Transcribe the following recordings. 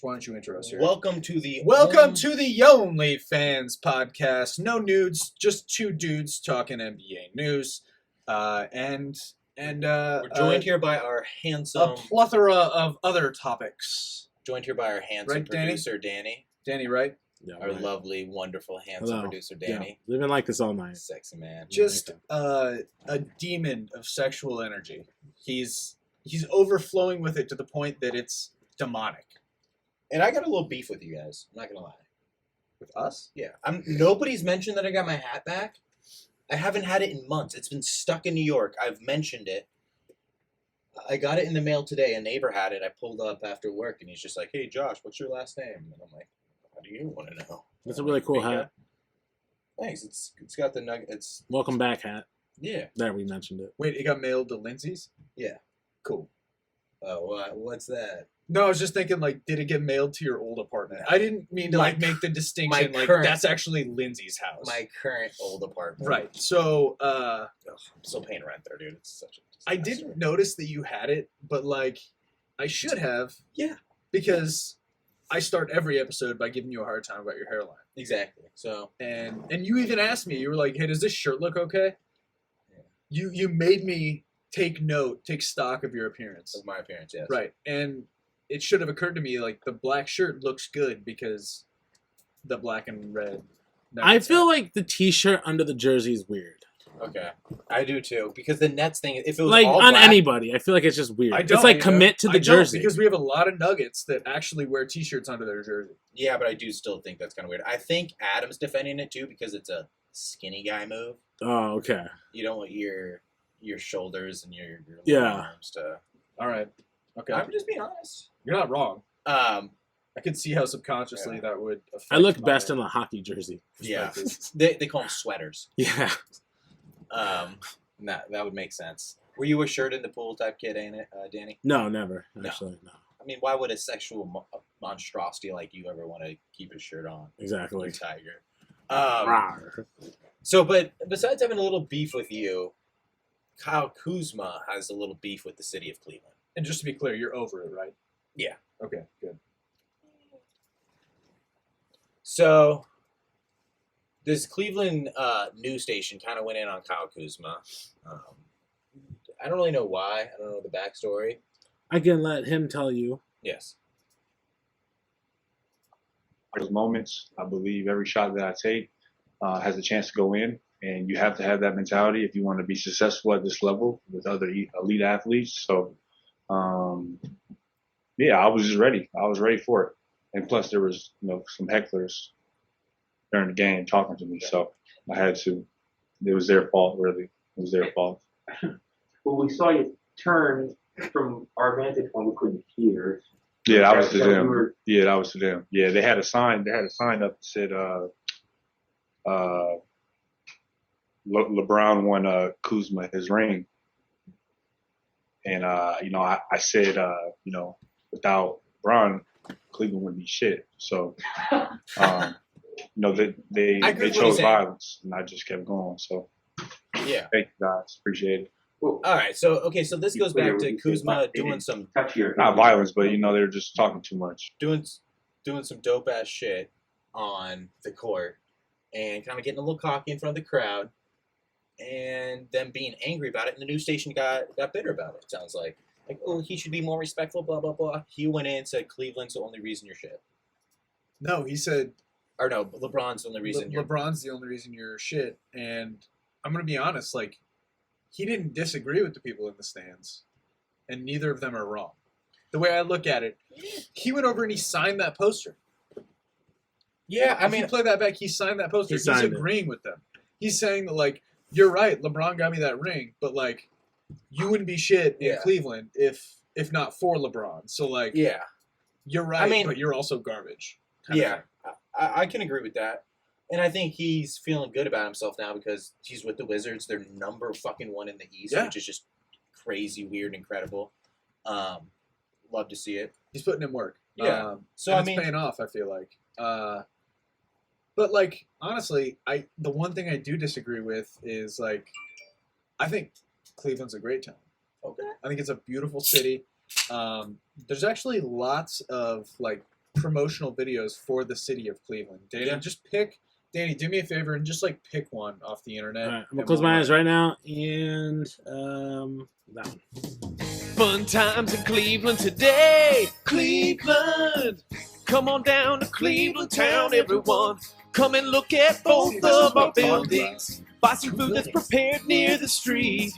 why don't you intro us here? Welcome to the Only Fans podcast. No nudes, just two dudes talking NBA news, and we're joined here by our handsome, a plethora of other topics. Joined here by our handsome Right, Danny? producer Danny, Danny, right? Yeah, our right. lovely, wonderful, handsome Hello. producer Danny, Yeah, living like this all night. sexy man. Just a demon of sexual energy. He's overflowing with it to the point that it's demonic. And I got a little beef with you guys. I'm not gonna lie. With us? Yeah, nobody's mentioned that I got my hat back. I haven't had it in months. It's been stuck in New York. I've mentioned it. I got it in the mail today. A neighbor had it. I pulled up after work, and he's just like, "Hey, Josh, what's your last name?" And I'm like, "How do you want to know?" That's a really cool hat. Thanks. It's got the nugget. It's Welcome back hat. yeah. There, we mentioned it. Wait, it got mailed to Lindsay's? Yeah. Cool. Oh, what's that? No, I was just thinking, like, did it get mailed to your old apartment? I didn't mean to, make the distinction, that's actually Lindsay's house. My current old apartment. Right. So, I'm still paying rent there, dude. It's such a disaster. I didn't notice that you had it, but, like, I should have. Yeah. Because I start every episode by giving you a hard time about your hairline. Exactly. So. And you even asked me, you were like, hey, does this shirt look okay? Yeah. You made me take stock of your appearance. Of my appearance, yes. Right. And it should have occurred to me, like, the black shirt looks good because the black and red. I feel like the t-shirt under the jersey is weird. Okay. I do too. Because the Nets thing, if it was like all on black, anybody, I feel like it's just weird. It's like commit to the I jersey. Because we have a lot of Nuggets that actually wear t-shirts under their jersey. Yeah, but I do still think that's kind of weird. I think Adam's defending it too because it's a skinny guy move. Oh, okay. You don't want your shoulders and your arms to. All right. Okay. I'm just being honest. You're not wrong. I could see how subconsciously that would affect I look best in a hockey jersey. Yeah. they call them sweaters. Yeah. That would make sense. Were you a shirt in the pool type kid, ain't it, Danny? No, never. Actually, no. I mean, why would a sexual monstrosity like you ever want to keep his shirt on? Exactly. You tiger. But besides having a little beef with you, Kyle Kuzma has a little beef with the city of Cleveland. And just to be clear, you're over it, right? Yeah. Okay, good. So, this Cleveland news station kind of went in on Kyle Kuzma. I don't really know why. I don't know the backstory. I can let him tell you. Yes. There's moments, I believe every shot that I take has a chance to go in, and you have to have that mentality if you want to be successful at this level with other elite athletes. So, I was just ready. I was ready for it. And plus, there was some hecklers during the game talking to me, so I had to. It was their fault, really. It was their fault. Well, we saw you turn from our vantage point. We couldn't hear. Yeah, that was to them. Yeah, that was to them. Yeah, they had a sign. They had a sign up that said, "LeBron won Kuzma his ring." And I said, without LeBron, Cleveland wouldn't be shit. So, they chose violence, and I just kept going. So, yeah, thank you guys, appreciate it. All right, so this goes back to Kuzma doing some not violence, but they're just talking too much, doing some dope ass shit on the court, and kind of getting a little cocky in front of the crowd, and them being angry about it. And the news station got bitter about it. It sounds like oh, he should be more respectful. Blah blah blah. He went in and said Cleveland's the only reason you're shit. No, he said. Or no, LeBron's the only reason LeBron's the only reason you're shit. And I'm gonna be honest, like. He didn't disagree with the people in the stands, and neither of them are wrong. The way I look at it, he went over and he signed that poster. Yeah, I mean, if you play that back, he signed that poster. He's agreeing with them. He's saying that, like, you're right, LeBron got me that ring, but, like, you wouldn't be shit in Cleveland if not for LeBron. So, like, you're right, but you're also garbage. Yeah, I can agree with that. And I think he's feeling good about himself now because he's with the Wizards. They're number fucking one in the East, which is just crazy, weird, incredible. Love to see it. He's putting in work. Yeah. So it's paying off, I feel like. But like honestly, the one thing I do disagree with is like I think Cleveland's a great town. Okay. I think it's a beautiful city. There's actually lots of like promotional videos for the city of Cleveland. Danny, do me a favor and just like pick one off the internet. All right, I'm gonna close my eyes right now and that one. Fun times in Cleveland today. Cleveland. Come on down to Cleveland town, everyone. Come and look at both of our buildings. Buy some food that's prepared near the street.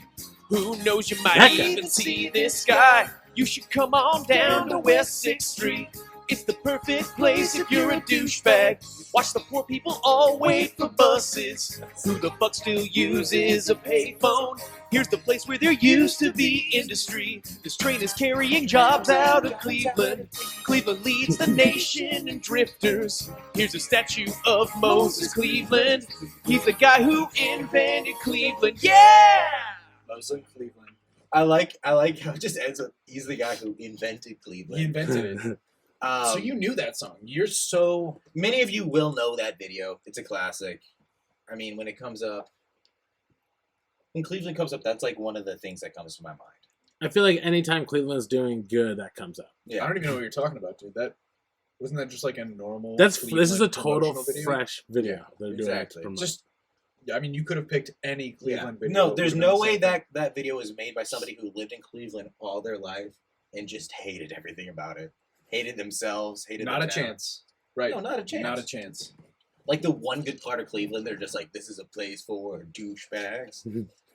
Who knows, you might even see this guy. You should come on down to West 6th Street. It's the perfect place if you're a douchebag. Watch the poor people all wait for buses. Who the fuck still uses a payphone? Here's the place where there used to be industry. This train is carrying jobs out of Cleveland. Cleveland leads the nation in drifters. Here's a statue of Moses Cleveland. He's the guy who invented Cleveland. Yeah! Mostly Cleveland. I like how it just ends with he's the guy who invented Cleveland. He invented it. So you knew that song. You're so... Many of you will know that video. It's a classic. I mean, when Cleveland comes up, that's like one of the things that comes to my mind. I feel like anytime Cleveland's doing good, that comes up. Yeah. I don't even know what you're talking about, dude. Wasn't that just like a normal... This Cleveland is a total video? fresh video. Yeah, they're exactly. doing Just... I mean, you could have picked any Cleveland video. No, there's no way that video was made by somebody who lived in Cleveland all their life and just hated everything about it. Hated themselves, hated Not a town. chance. Right. No, not a chance. Not a chance. Like the one good part of Cleveland, they're just like, this is a place for douchebags.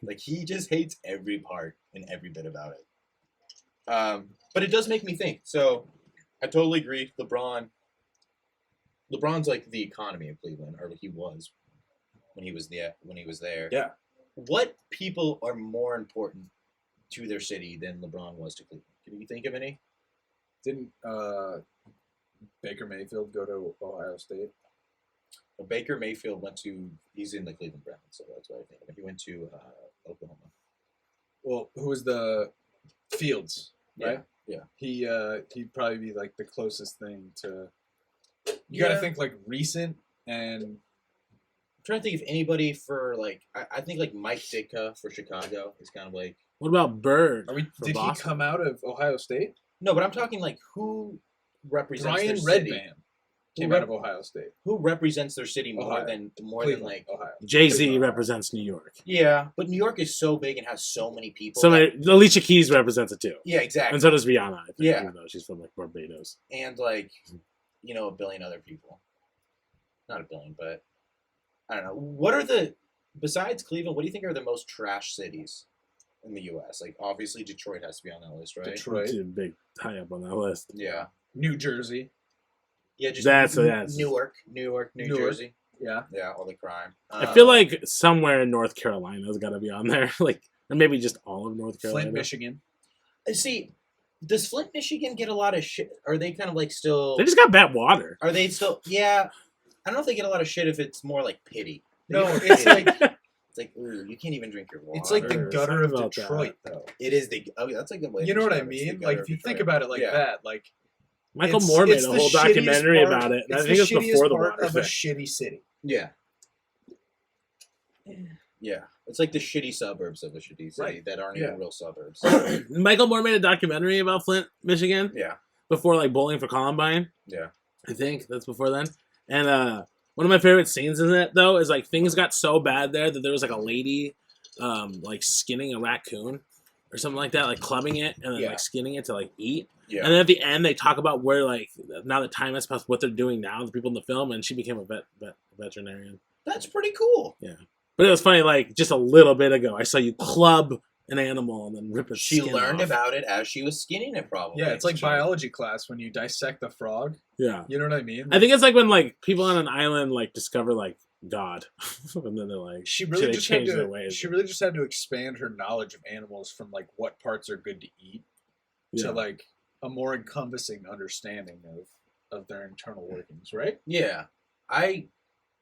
Like, he just hates every part and every bit about it. But it does make me think. So, I totally agree. LeBron's like the economy of Cleveland, or he was when he was there. Yeah. What people are more important to their city than LeBron was to Cleveland? Can you think of any? Didn't Baker Mayfield go to Ohio State? Well, Baker Mayfield he's in the Cleveland Browns, so that's what I think. He went to Oklahoma. Well, who was the Fields, right? Yeah. He'd probably be like the closest thing to... You gotta think like recent and... I'm trying to think of anybody for like... I think like Mike Ditka for Chicago is kind of like... What about Bird? Did he come out of Ohio State? No, but I'm talking like who represents Brian their city. Redband came out of Ohio State. Who represents their city more Cleveland, than like Ohio? Jay-Z represents New York. Yeah, but New York is so big and has so many people. Alicia Keys represents it too. Yeah, exactly. And so does Rihanna, I think, Yeah. even though she's from like Barbados. And like, a billion other people. Not a billion, but I don't know. Besides Cleveland, what do you think are the most trash cities in the U.S.? Like, obviously, Detroit has to be on that list, right? Detroit. It's a big high up on that list. Yeah. New Jersey. Yeah, just That's Newark, New Jersey. Yeah. Yeah, all the crime. I feel like somewhere in North Carolina's got to be on there, like, or maybe just all of North Carolina. Flint, Michigan. See, does Flint, Michigan get a lot of shit? Are they kind of like still? They just got bad water. Are they still? Yeah, I don't know if they get a lot of shit if it's more like pity. No, it's like it's like, ooh, you can't even drink your water. it's like the gutter of Something about Detroit, though. It is the. Oh, that's a good way. You to know what I describe it. It's the mean? gutter Like of if you think Detroit. about it like that, like Michael Moore made a whole documentary part- about it. I It's think the it's before shittiest the part water of a thing. shitty city. Yeah. Yeah, it's like the shitty suburbs of a shitty city Right. that aren't Yeah. even real suburbs. Michael Moore made a documentary about Flint, Michigan. Yeah. Before like Bowling for Columbine. Yeah. I think that's before then. And one of my favorite scenes in it though is like things got so bad there that there was like a lady like skinning a raccoon or something like that, like clubbing it and then like skinning it to like eat. Yeah. And then at the end they talk about where like now that time has passed, what they're doing now, the people in the film, and she became a veterinarian. That's pretty cool. Yeah. But it was funny, like just a little bit ago, I saw you club an animal and then rip its She skin learned off. about it as she was skinning it, probably. Yeah, it's like true. biology class when you dissect the frog. Yeah. You know what I mean? I think it's like when like people on an island like discover like God, and then they're like, She really they just had change their to. ways. She really just had to expand her knowledge of animals from like what parts are good to eat Yeah. to like a more encompassing understanding of their internal workings. Right? Yeah.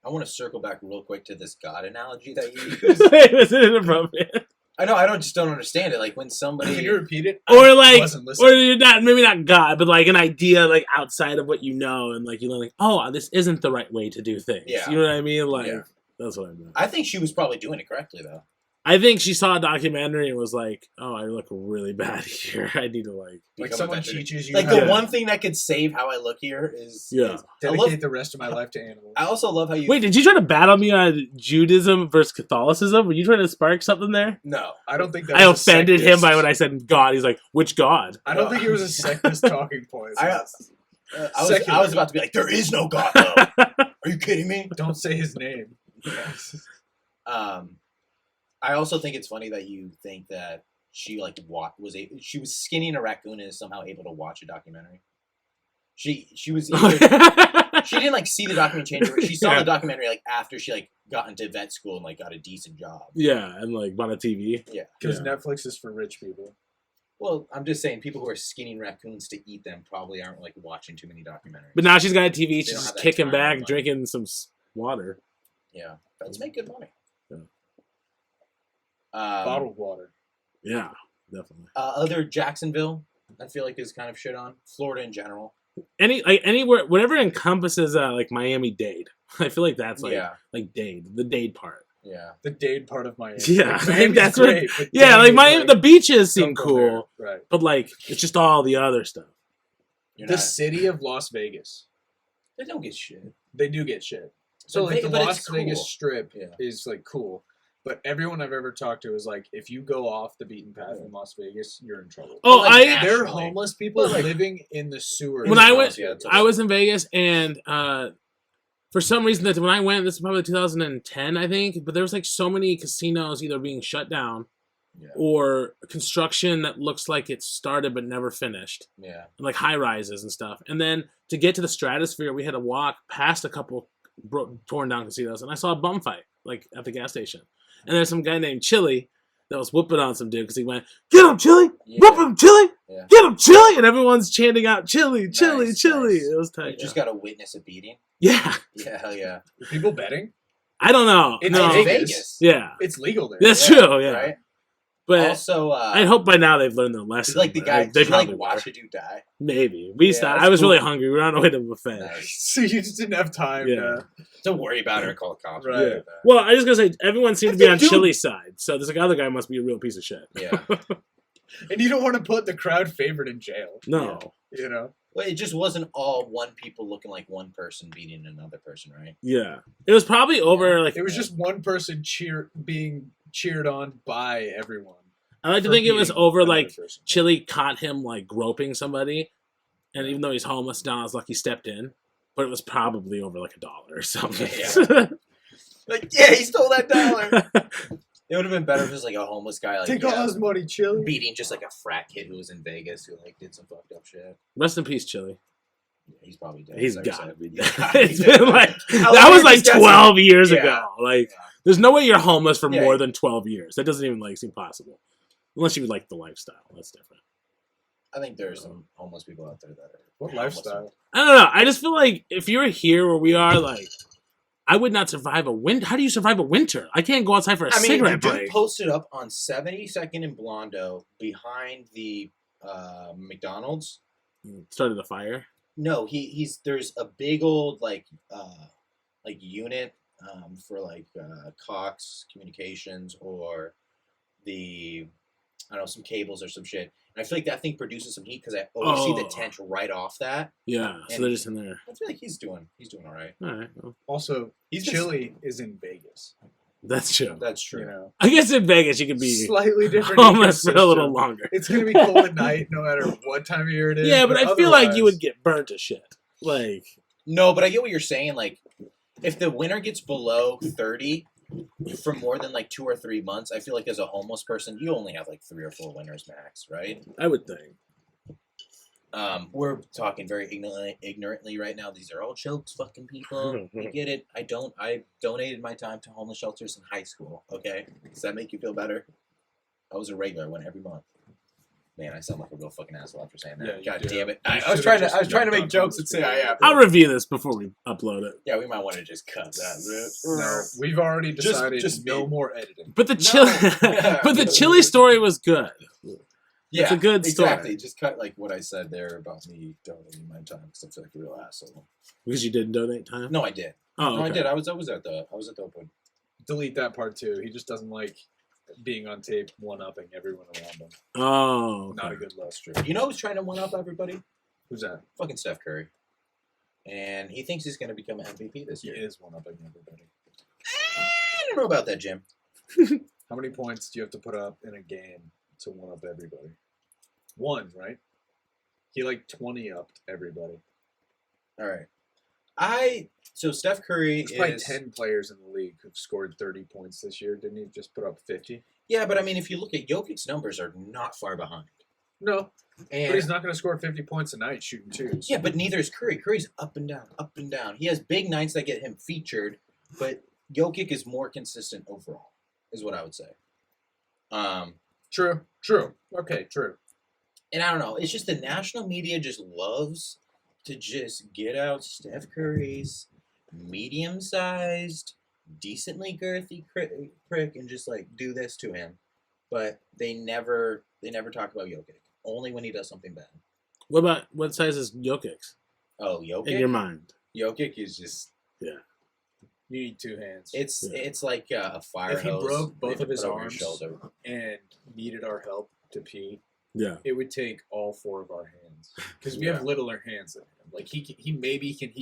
I want to circle back real quick to this God analogy that you used. It's inappropriate. I know, I just don't understand it. Like when somebody... Can you repeat it? Or I like, wasn't listening. or you're not, maybe not God, but like an idea like outside of what you know, and like you learn like, oh, this isn't the right way to do things. Yeah. You know what I mean? Like Yeah. that's what I meant. I think she was probably doing it correctly, though. I think she saw a documentary and was like, "Oh, I look really bad here. I need to like someone teaches you." Like the one thing that could save how I look here is dedicate the rest of my life to animals. I also love how you. Wait, did you try to battle me on Judaism versus Catholicism? Were you trying to spark something there? No, I don't think that. I offended him by when I said God. He's like, "Which God?" I don't think it was a sectist talking point. I was about to be like, there is no God, though. Are you kidding me? Don't say his name. I also think it's funny that you think that she she was skinning a raccoon and is somehow able to watch a documentary. She was she didn't like see the documentary. She saw the documentary like after she like got into vet school and like got a decent job. Yeah, and like bought a TV. Yeah, because Netflix is for rich people. Well, I'm just saying, people who are skinning raccoons to eat them probably aren't like watching too many documentaries. But now she's got a TV. She's just kicking back, drinking some water. Yeah, vets make good money. Yeah. Bottled water. Yeah, definitely. Other Jacksonville, I feel like is kind of shit on. Florida in general. Anywhere, whatever encompasses like Miami-Dade. I feel like that's like Dade, the Dade part. Yeah, the Dade part of Miami. Yeah, like, I think that's great, what. Yeah, like Miami, the beaches seem cool, right? But like, it's just all the other stuff. City of Las Vegas. They don't get shit. They do get shit. So like the Las Vegas Strip is like cool, but everyone I've ever talked to is like, if you go off the beaten path in Las Vegas, you're in trouble. Oh, there are homeless people living in the sewers. When I went, I was in Vegas, and for some reason, that when I went, this is probably 2010, I think, but there was like so many casinos either being shut down or construction that looks like it started but never finished. Yeah, like high rises and stuff. And then to get to the stratosphere, we had to walk past a couple torn down casinos, and I saw a bum fight like at the gas station. And there's some guy named Chili that was whooping on some dude because he went, "Get him, Chili! Whoop him, Chili! Yeah. Get him, Chili!" And everyone's chanting out, "Chili, Chili, nice, Chili!" Nice. It was tight. You just got to witness a beating. Yeah. Yeah, hell yeah. Are people betting? I don't know. It's Vegas. Yeah. It's legal there. That's true, yeah. Right? But also, I hope by now they've learned their lesson. Like the guy, they probably watch a dude die. Maybe. We stopped. I was really hungry. We were on the way to the buffet. Nice. So you just didn't have time to worry about it or call the cops. Right. Yeah. Well, I was going to say, everyone seemed to be on Chili's side. So this other guy must be a real piece of shit. Yeah. And you don't want to put the crowd favorite in jail. No. You know? Well, it just wasn't all one people looking like one person beating another person, right? Yeah. It was probably over like... It was just one person being cheered on by everyone. I like to think it was over like Chili caught him like groping somebody, and even though he's homeless now, it's like he stepped in, but it was probably over like $1 or something. Yeah. Like, yeah, he stole that $1. It would have been better if it was like a homeless guy, like take all his money, Chili, beating just like a frat kid who was in Vegas who like did some fucked up shit. Rest in peace, Chili. Yeah, he's probably dead. He's gotta be dead. It's been like that was like 12 years ago. Like, there's no way you're homeless for more than 12 years. That doesn't even like seem possible. Unless you like the lifestyle, that's different. I think there's some homeless people out there that are. What lifestyle? I don't know. I just feel like if you're here where we are, like, I would not survive a winter. How do you survive a winter? I can't go outside for a cigarette break. The dude posted up on 72nd and Blondo behind the McDonald's. Started a fire. No, there's a big old like unit for like Cox Communications or the. I don't know, some cables or some shit. And I feel like that thing produces some heat because I always see the tent right off that. Yeah, so they're just in there. I feel like he's doing all right. All right. Well. Also, Chili is in Vegas. That's true. That's true. You know, I guess in Vegas you could be slightly different homeless for a little longer. It's going to be cold at night no matter what time of year it is. Yeah, but I feel like you would get burnt to shit. Like, no, but I get what you're saying. Like, if the winter gets below 30... for more than like 2 or 3 months, I feel like as a homeless person, you only have like 3 or 4 winters max, right? I would think. We're talking very ignorantly right now. These are all jokes, fucking people. I get it. I donated my time to homeless shelters in high school. Okay, does that make you feel better? I was a regular. I went every month. Man, I sound like a real fucking asshole after saying that. Yeah, God damn it! I was trying to make jokes and say I am. I'll review this before we upload it. Yeah, we might want to just cut that. No, we've already decided just no more editing. But the Chili story was good. Yeah, it's a good story. Exactly. Just cut like what I said there about me donating my time because I feel like a real asshole. Because you didn't donate time? No, I did. Oh, okay. No, I did. I was at the open. Delete that part too. He just doesn't like being on tape, one-upping everyone around him. Oh, okay. Not a good luster. You know who's trying to one-up everybody? Who's that? Fucking Steph Curry. And he thinks he's going to become an MVP this year. He is one-upping everybody. I don't know about that, Jim. How many points do you have to put up in a game to one-up everybody? 1, right? He 20-upped everybody. All right. So Steph Curry There's probably 10 players in the league who've scored 30 points this year. Didn't he just put up 50? Yeah, but I mean, if you look at Jokic's numbers, are not far behind. No, and but he's not going to score 50 points a night shooting twos. Yeah, but neither is Curry. Curry's up and down, up and down. He has big nights that get him featured, but Jokic is more consistent overall, is what I would say. True. Okay, true. And I don't know. It's just the national media just loves to just get out Steph Curry's medium-sized, decently girthy prick and just do this to him. But they never talk about Jokic. Only when he does something bad. What size is Jokic's? Oh, Jokic? In your mind. Jokic is just... Yeah. You need 2 hands. It's like a fire If he hose broke both of his put over arms shoulder. and needed our help to pee, yeah, it would take all 4 of our hands because we have littler hands than him. He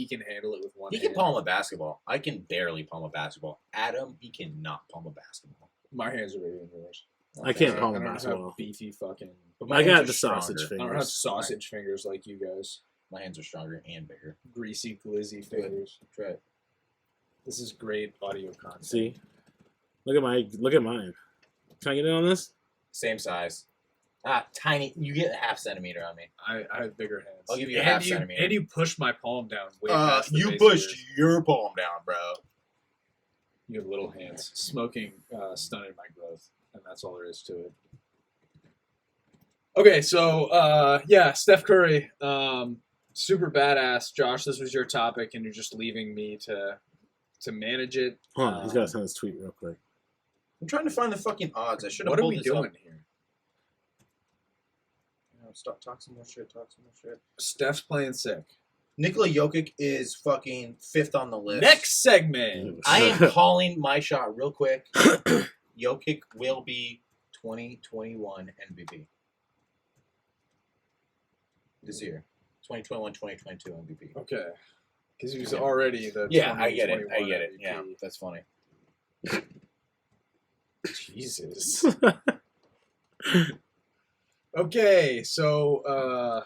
can handle it with one. He hand. can palm a basketball. I can barely palm a basketball. Adam, he cannot palm a basketball. My hands are bigger than yours. I can't palm a I don't basketball. have beefy fucking. I got the sausage I don't have fingers. sausage fingers like you guys. My hands are stronger and bigger. Greasy, glizzy fingers. Try it. This is great audio content. See, look at mine. Can I get in on this? Same size. Tiny. You get a half centimeter on me. I have bigger hands. I'll give you a half centimeter. And you pushed my palm down way past the you base pushed of yours. your palm down, bro. You have little hands. Smoking stunted my growth, and that's all there is to it. Okay, so Steph Curry, super badass. Josh, this was your topic, and you're just leaving me to manage it. Hold on, he's got to send his tweet real quick. I'm trying to find the fucking odds. I should have What are pulled we this doing up. here? Stop talking some more shit. Steph's playing sick. Nikola Jokic is fucking 5th on the list. Next segment. I am calling my shot real quick. Jokic will be 2021 MVP. This year. 2021, 2022 MVP. Okay. Because he was already the Yeah, I get it. MVP. Yeah, that's funny. Jesus. Okay, so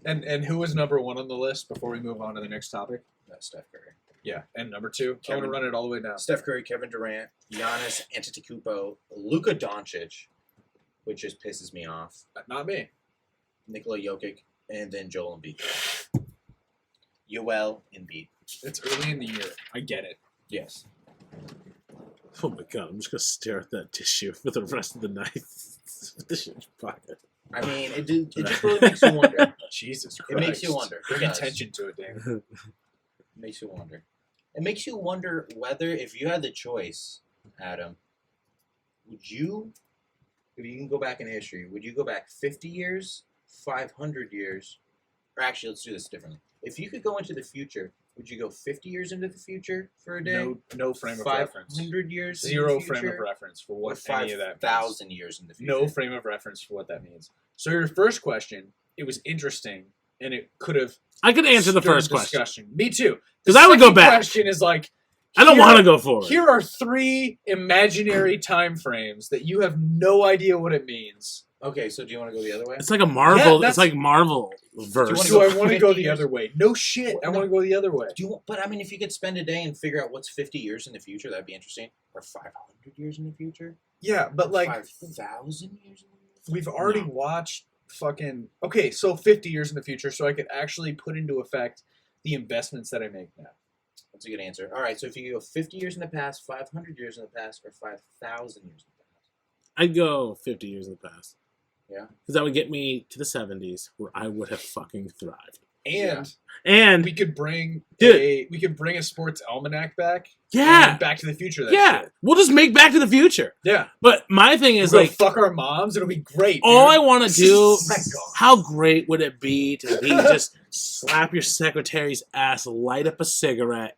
and who was number 1 on the list before we move on to the next topic? That's Steph Curry. Yeah, and number 2. I'm gonna run it all the way down. Steph Curry, Kevin Durant, Giannis Antetokounmpo, Luka Doncic, which just pisses me off. Not me. Nikola Jokic, and then Joel Embiid. Joel Embiid. It's early in the year. I get it. Yes. Oh my god, I'm just gonna stare at that tissue for the rest of the night. This shit's pocket. I mean, it just really makes you wonder. Jesus Christ. It makes you wonder. Bring attention to it, Dan. It makes you wonder. It makes you wonder whether, if you had the choice, Adam, would you, if you can go back in history, would you go back 50 years, 500 years, or actually, let's do this differently. If you could go into the future, would you go 50 years into the future for a day? No frame of reference. 500 years Zero in the future, frame of reference for what or any of that means. 5,000 years in the future. No frame of reference for what that means. So your first question, it was interesting, and it could have. I could answer the stirred first question. discussion. Me too. Because I would go back. The question is like, I don't want to go forward. Here are 3 imaginary time frames that you have no idea what it means. Okay, so do you want to go the other way? It's like a Marvel. Yeah, it's like Marvel verse. Do I want to go 50 the years? other way? No shit. I want to go the other way. But I mean, if you could spend a day and figure out what's 50 years in the future, that'd be interesting. Or 500 years in the future? Yeah, but like 5,000 years in the future? we've already watched fucking. Okay, so 50 years in the future, so I could actually put into effect the investments that I make now. That's a good answer. All right, so if you go 50 years in the past, 500 years in the past, or 5,000 years in the past? I'd go 50 years in the past. Yeah. Because that would get me to the 70s, where I would have fucking thrived. And we could bring a sports almanac back. Yeah. And Back to the Future. Yeah. We'll just make Back to the Future. Yeah. But my thing is, We'll like, fuck our moms. It'll be great. all dude. I want to do, My God. how great would it be to just slap your secretary's ass, light up a cigarette,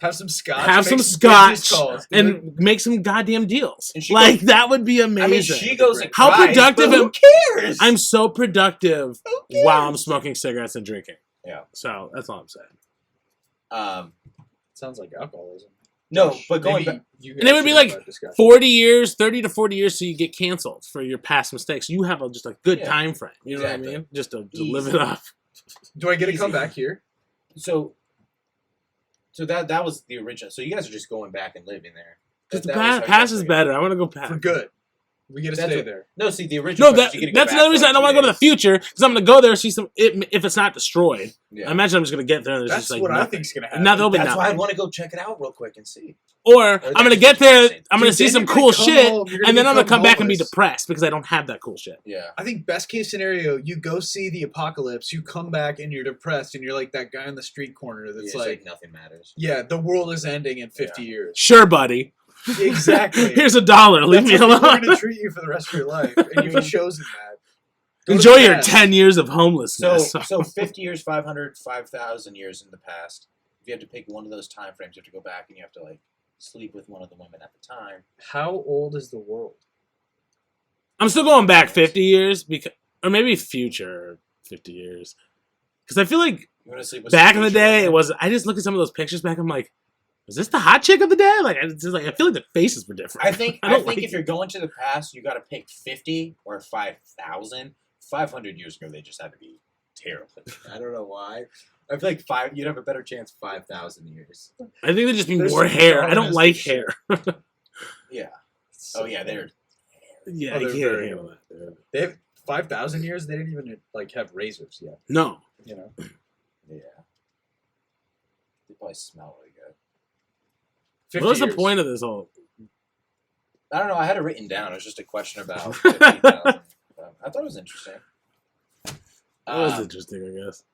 Have some scotch. Have some scotch and make some goddamn deals. Like that would be amazing. I mean, she goes and how cries, productive? But who cares? I'm so productive while I'm smoking cigarettes and drinking. Yeah. So that's all I'm saying. Sounds like alcoholism. No, but going back, and it would be like 40 years, 30 to 40 years, so you get canceled for your past mistakes. You have just a good time frame. You know what I mean? Just to live it up. Do I get to come back here? So that was the original. So you guys are just going back and living there. Because the past is better. I want to go past. For good. We get to stay there. No, see, the original. No, that's another reason I don't want to go to the future, because I'm going to go there and see some. If it's not destroyed, I imagine I'm just going to get there and there's just like what nothing. I think's going to happen. That's why I want to go check it out real quick and see. Or I'm going to get there, I'm going to see some cool shit, and then I'm going to come back and be depressed because I don't have that cool shit. Yeah. I think best case scenario, you go see the apocalypse, you come back and you're depressed, and you're like that guy on the street corner that's like nothing matters. Yeah, the world is ending in 50 years. Sure, buddy. Exactly. Here's $1. Leave me alone. We're going to treat you for the rest of your life, and you've chosen that. Enjoy your 10 years of homelessness. So 50 years, 500, 5,000 years in the past. If you have to pick one of those time frames, you have to go back and you have to like sleep with one of the women at the time. How old is the world? I'm still going back 50 years, or maybe future 50 years. Because I feel like back in the day, I just look at some of those pictures back, I'm like, is this the hot chick of the day? Like, I feel like the faces were different. I think if you're going to the past, you got to pick 50 or 5,000. 500 years ago, they just had to be terrible. I don't know why. I feel like you'd have a better chance 5,000 years. I think there'd just be more hair. I don't like hair. Yeah. Oh yeah, they're. Yeah, I can't handle that. Dude. They have 5,000 years. They didn't even like have razors yet. No. You know. Yeah. They probably smell really good. What was the point of this whole? I don't know. I had it written down. It was just a question about 50,000. I thought it was interesting. It was interesting, I guess.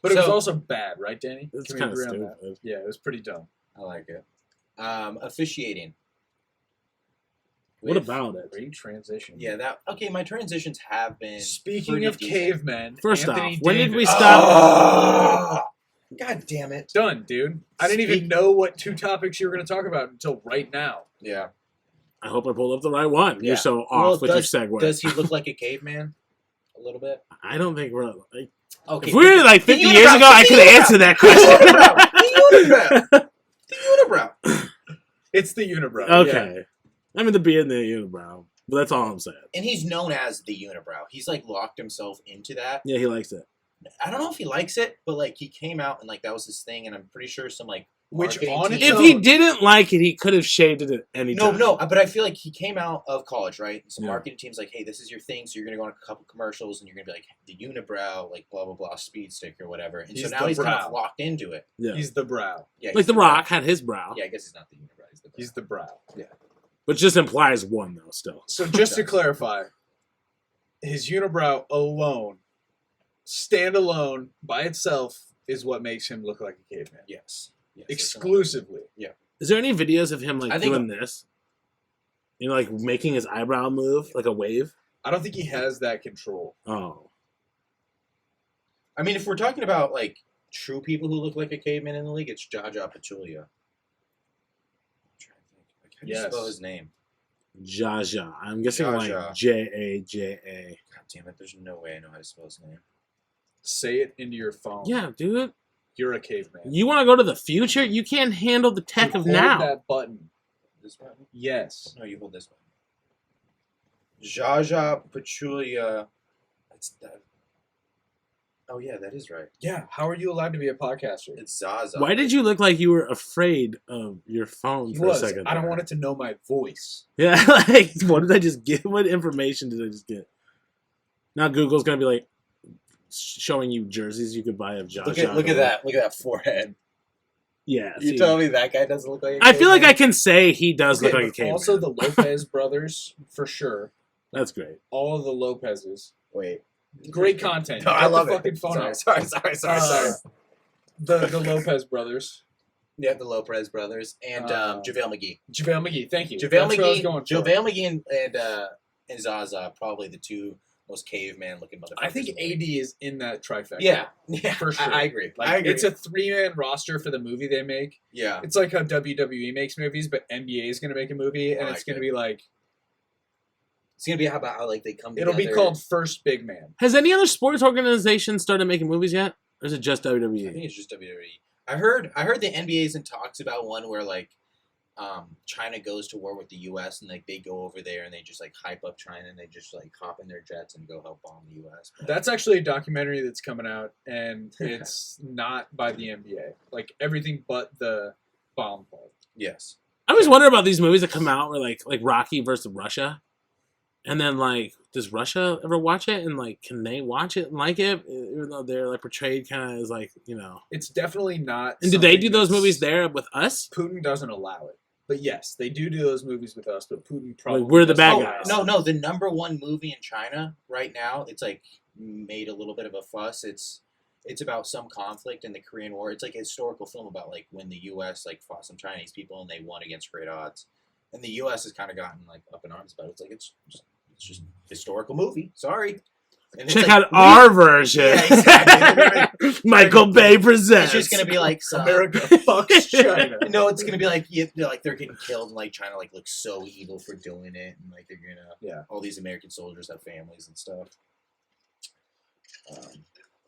But it was also bad, right, Danny? It's kind of stupid. Yeah, it was pretty dumb. I like it. Officiating. What about it? Great transition. Yeah, okay, my transitions have been. Speaking of cavemen, first Anthony off, when Davis. did we stop? God damn it. Done, dude. I didn't even know what 2 topics you were going to talk about until right now. Yeah. I hope I pulled up the right one. Yeah. You're so off with your segue. Does he look like a caveman? A little bit? I don't think we're like... Okay. If we were like 50 years ago, I could have answered that question. The unibrow. It's the unibrow. Okay. Yeah. I mean, the beard and the unibrow. But that's all I'm saying. And he's known as the unibrow. He's like locked himself into that. Yeah, he likes it. I don't know if he likes it, but like he came out and like that was his thing, and I'm pretty sure some like if he didn't like it, he could have shaved it at any time. No, but I feel like he came out of college, right? Some marketing team's like, hey, this is your thing, so you're gonna go on a couple commercials, and you're gonna be like the unibrow, like blah blah blah, speed stick or whatever, and so now he's kind of locked into it. Yeah, he's the brow. Yeah, like The Rock had his brow. Yeah, I guess he's not the unibrow. He's the brow. Yeah, but just implies one though. Still. So just to clarify, his unibrow alone. Stand alone by itself is what makes him look like a caveman. Yes. Exclusively. Yeah. Is there any videos of him like doing this? You know, like making his eyebrow move like a wave? I don't think he has that control. Oh. I mean, if we're talking about like true people who look like a caveman in the league, it's Jaja Pachulia. I'm trying to think. Like, how do you spell his name? Jaja. I'm guessing like Jaja. God damn it! There's no way I know how to spell his name. Say it into your phone. Yeah, dude. You're a caveman. You want to go to the future? You can't handle the tech of now. Hold that button. This button? Yes. No, you hold this button. Jaja Pachulia. That's that. Oh yeah, that is right. Yeah. How are you allowed to be a podcaster? It's Zaza. Why did you look like you were afraid of your phone for a second? I don't want it to know my voice. Yeah, like what did I just get? What information did I just get? Now Google's gonna be like showing you jerseys you could buy of Josh. Look at that! Look at that forehead. Yeah, you telling me that guy doesn't look like a I feel like I can say he does look like a caveman. Also, the Lopez brothers, for sure. That's great. All of the Lopez's. Wait. Great content. No, I love the it. Fucking phone sorry. The Lopez brothers. Yeah, the Lopez brothers and JaVale McGee. JaVale McGee, thank you. JaVale McGee and Zaza, probably the two most caveman looking motherfuckers. I think AD is in that trifecta. Yeah, for sure. I agree. Like, I agree. It's a 3-man roster for the movie they make. Yeah, it's like how WWE makes movies, but NBA is going to make a movie, and it's going to be like. It's gonna be about how like they come together. It'll be called First Big Man. Has any other sports organization started making movies yet, or is it just WWE? I think it's just WWE. I heard the NBA's in talks about one where like China goes to war with the U.S. and like they go over there and they just like hype up China and they just like hop in their jets and go help bomb the U.S. But that's actually a documentary that's coming out, and it's not by the NBA. Like everything but the bomb part. Yes. I always wonder about these movies that come out where like Rocky versus Russia. And then, like, does Russia ever watch it? And, like, can they watch it and like it? Even though they're, like, portrayed kind of as, like, you know. It's definitely not. And do they do those movies there with us? Putin doesn't allow it. But, yes, they do those movies with us, but Putin probably. Like, we're the bad guys. No. The number one movie in China right now, it's, like, made a little bit of a fuss. It's about some conflict in the Korean War. It's, like, a historical film about, like, when the U.S., like, fought some Chinese people and they won against great odds. And the U.S. has kind of gotten, like, up in arms about it. It's like, it's just a historical movie. Sorry. And check out our version. Yeah, exactly. Michael Bay presents. It's just gonna be like America fucks China. No, it's gonna be like they're getting killed and like China like looks so evil for doing it, and like they're gonna all these American soldiers have families and stuff.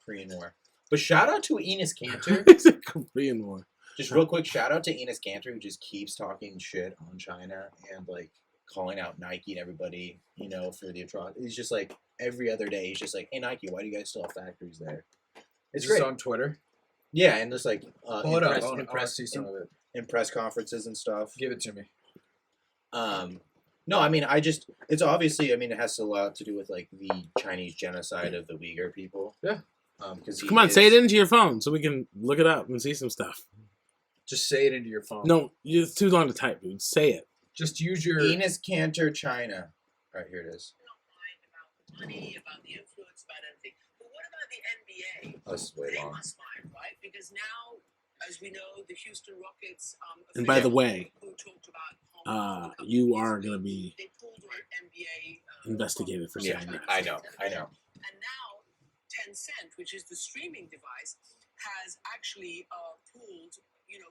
Korean War. But shout out to Enes Kanter. It's a Korean War. Just real quick, shout out to Enes Kanter who just keeps talking shit on China and like calling out Nike and everybody, you know, for the atrocity. He's just like every other day. He's just like, "Hey Nike, why do you guys still have factories there?" It's great on Twitter. Yeah, and there's like in press conferences and stuff. Give it to me. No, I mean, it's obviously, I mean, it has a lot to do with like the Chinese genocide of the Uyghur people. Yeah. Come on, say it into your phone so we can look it up and see some stuff. Just say it into your phone. No, it's too long to type, dude. Say it. Just use your Enes Kanter, China. All right, here it is. About money, about the influence, about anything. But what about the NBA? Oh, this is way long. They must mind, right? Because now, as we know, the Houston Rockets. And by the way, who talked about you are going to be they pulled NBA, investigated for saying that. I know. And now, Tencent, which is the streaming device, has actually pulled you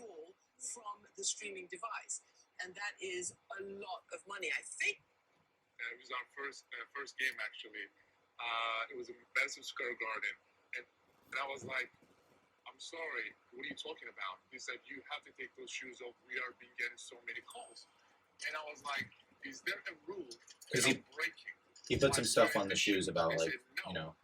all from the streaming device. And that is a lot of money. I think it was our first game actually. It was in Madison Square Garden, and I was like, "I'm sorry, what are you talking about?" He said, "You have to take those shoes off. We are being getting so many calls." And I was like, "Is there a rule that I'm breaking?" He put some stuff on the shoes about like, said, no. you know,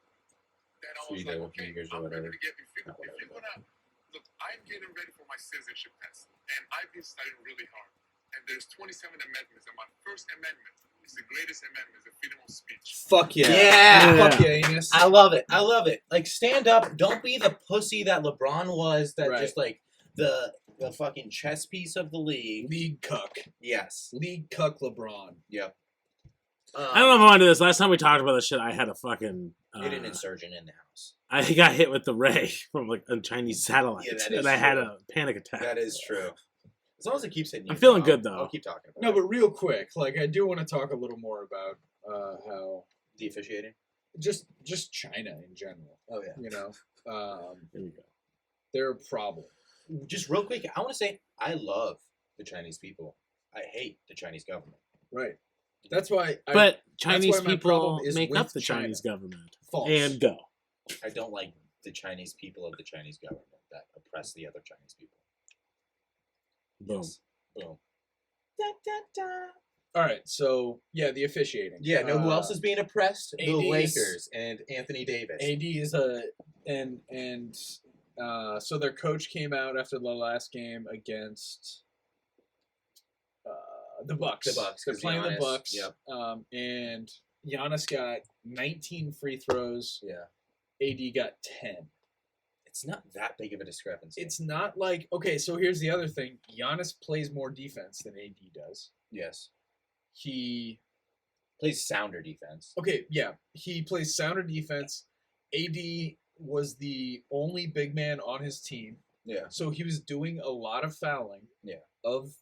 Then I was like, "Okay, Uyghurs I'm or whatever. gonna get if you're gonna look. I'm getting ready for my citizenship test, and I've been studying really hard. And there's 27 amendments, and my first amendment is the greatest amendment, the freedom of speech." Fuck yeah. Yeah. Fuck yeah, Enes. I love it. Like, stand up. Don't be the pussy that LeBron was. That just like the fucking chess piece of the league. League cuck. Yes. League cuck LeBron. Yep. I don't know if I want to do this. Last time we talked about this shit, I had a fucking... hit an insurgent in the house. I got hit with the ray from like a Chinese satellite, and I had a panic attack. That is true. As long as it keeps hitting you. I'm feeling good, though. I'll keep talking about No, it. but real quick, like, I do want to talk a little more about how... The officiating? Just China in general. Oh, yeah. You know? Here we go. They're a problem. Just real quick, I want to say I love the Chinese people. I hate the Chinese government. Right. That's why... But Chinese my people problem is make with up the China. Chinese government. False. And go. I don't like the Chinese people of the Chinese government that oppress the other Chinese people. Boom. Yes. Boom. Da, da, da. All right, so, yeah, the officiating. Yeah, know who else is being oppressed? The AD's Lakers and Anthony Davis. AD is so their coach came out after the last game against the Bucks. The Bucks. They're playing Giannis, the Bucks. Yep. And Giannis got 19 free throws. Yeah. AD got 10. It's not that big of a discrepancy. It's not like, okay, so here's the other thing. Giannis plays more defense than AD does. Yes. He plays sounder defense. Okay, yeah. He plays sounder defense. AD was the only big man on his team. Yeah. So he was doing a lot of fouling. Yeah. Of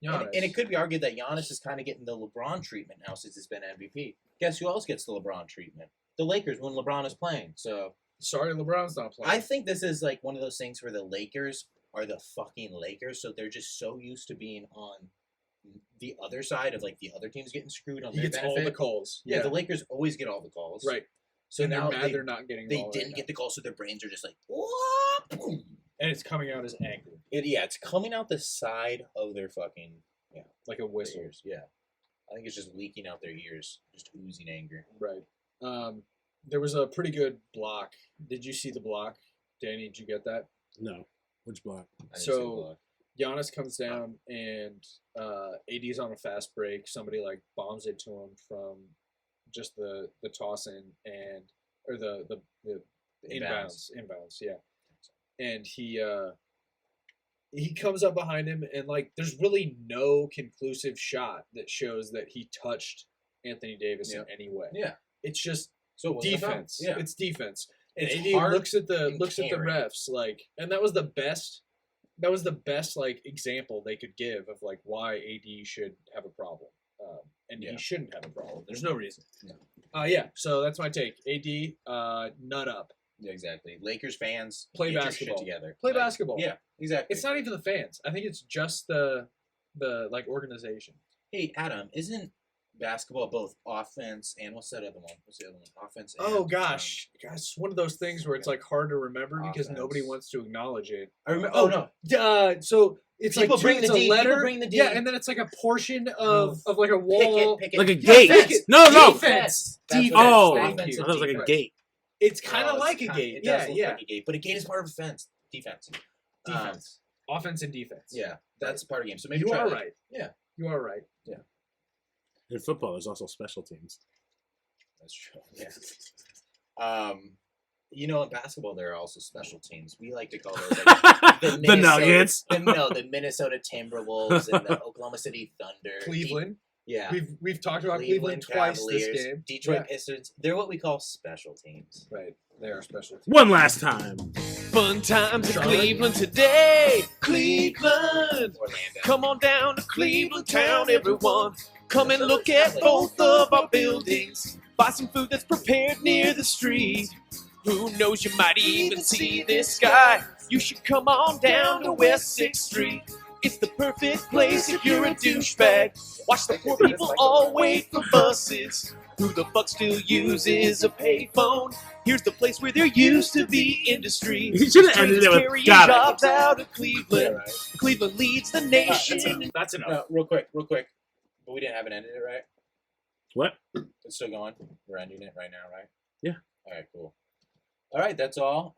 Giannis. And it could be argued that Giannis is kind of getting the LeBron treatment now since he's been MVP. Guess who else gets the LeBron treatment? The Lakers when LeBron is playing. So sorry, LeBron's not playing. I think this is like one of those things where the Lakers are the fucking Lakers, so they're just so used to being on the other side of like the other teams getting screwed on he their gets benefit. all the calls. Yeah, the Lakers always get all the calls. Right. So and now they're mad they're not getting. They didn't get the call, so their brains are just like, what? And it's coming out as anger. It's coming out the side of their fucking like a whistle. ears. Yeah, I think it's just leaking out their ears, just oozing anger. Right. There was a pretty good block. Did you see the block, Danny? Did you get that? No. Which block? So Giannis comes down and AD's on a fast break. Somebody like bombs it to him from just the toss in or the inbounds, yeah. And he comes up behind him and like there's really no conclusive shot that shows that he touched Anthony Davis in any way. Yeah. It's just defense. Yeah. It's defense. And It's AD hard looks at the and refs like, and that was the best like example they could give of like why AD should have a problem. And he shouldn't have a problem. There's no reason. Yeah. So that's my take. AD, nut up. Yeah, exactly. Lakers fans play get basketball your shit together. Play basketball. Yeah, exactly. It's not even the fans. I think it's just the like organization. Hey, Adam, isn't basketball both offense and what's that other one? What's the other one? Offense. Oh gosh, it's one of those things where it's like hard to remember because Offense. nobody wants to acknowledge it. I remember. Oh no. So it's People like bring it's the a D. letter. People bring the D. Yeah, and then it's like a portion of like a wall, Pick it. Like a Yeah, gate. defense. No. Defense. That's Defense. what it is. Oh, I Thank you. thought it was like a Defense. gate. It's kind of Oh, like a it's gate. It does Yeah, look yeah. like a gate, but a gate is part of defense. Defense. Offense and defense. Yeah, that's part of the game. So maybe You try are that. right. Yeah. You are right. In football, there's also special teams. That's true. Yeah. In basketball there are also special teams. We like to call those like, The Nuggets. the Minnesota Timberwolves and the Oklahoma City Thunder. Cleveland. Yeah. We've talked about Cleveland twice Cavaliers, this game. Detroit Pistons. They're what we call special teams. Right. They are special teams. One last time. Fun times in Charlotte. Cleveland today. Cleveland. Orlando. Come on down to Cleveland town, everyone. Come and look at both of our buildings. Buy some food that's prepared near the street. Who knows, you might even see this guy. You should come on down to West 6th Street. It's the perfect place if you're a douchebag. Watch the poor people all wait for buses. Who the fuck still uses a payphone? Here's the place where there used to be industry. You should have ended it with Carrying got jobs it. out of Cleveland. Yeah, right. Cleveland leads the nation. That's enough. No, real quick. But we didn't ended it, right? What? It's still going. We're ending it right now, right? Yeah. All right, cool. All right, that's all.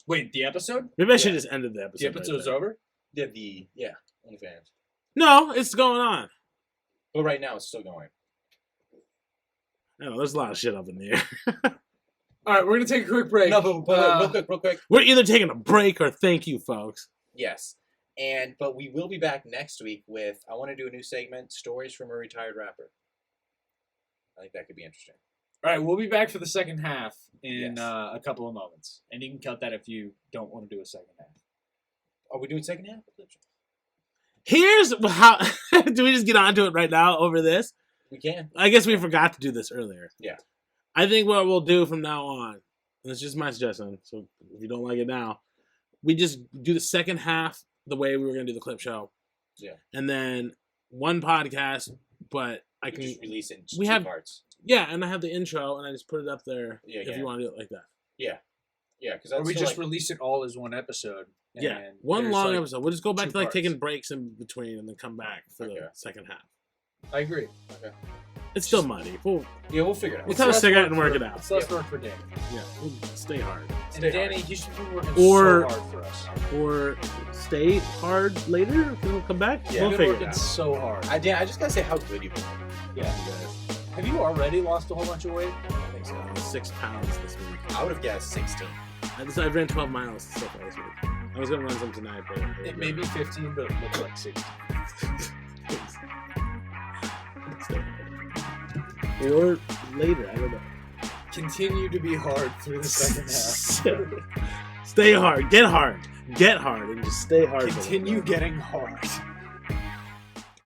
Wait, the episode? Maybe I should just ended the episode. The episode's over? OnlyFans. No, it's going on. But right now, it's still going. I know, there's a lot of shit up in the air. All right, we're going to take a quick break. No, but real quick. We're either taking a break or thank you, folks. Yes. But we will be back next week with, I want to do a new segment, Stories from a Retired Rapper. I think that could be interesting. All right, we'll be back for the second half in Yes. a couple of moments. And you can cut that if you don't want to do a second half. Are we doing second half? Here's how... Do we just get onto it right now over this? We can. I guess we forgot to do this earlier. Yeah. I think what we'll do from now on, and it's just my suggestion, so if you don't like it now, we just do the second half the way we were going to do the clip show. Yeah. And then one podcast, but I can... just release it in we two have- parts. Yeah, and I have the intro, and I just put it up there Yeah, if yeah. you want to do it like that. Yeah. Yeah, because Or that's we still just like, release it all as one episode. And Yeah, one there's, long like, episode. We'll just go back two to like parts. taking breaks in between and then come back for Okay. the second half. I agree. It's still muddy. We'll we'll figure it out. We'll have a less cigarette work and work for- it out. It's less work for Danny. Yeah, we'll stay hard. And Stay Danny, hard. you should be working Or- so hard for us. Or stay hard later. We'll come back. Yeah. We'll You've been figure it working out. so hard. I just gotta say how good you've been. Yeah. Have you already lost a whole bunch of weight? I think so. 6 pounds this week. I would have guessed 16. I ran 12 miles so far this week. I was gonna run some tonight, but It may be 15, but it looks like 16. or later. I don't know. Continue to be hard through the second half. Stay hard. Get hard. Get hard, and just stay hard. for a little Continue bit. getting hard.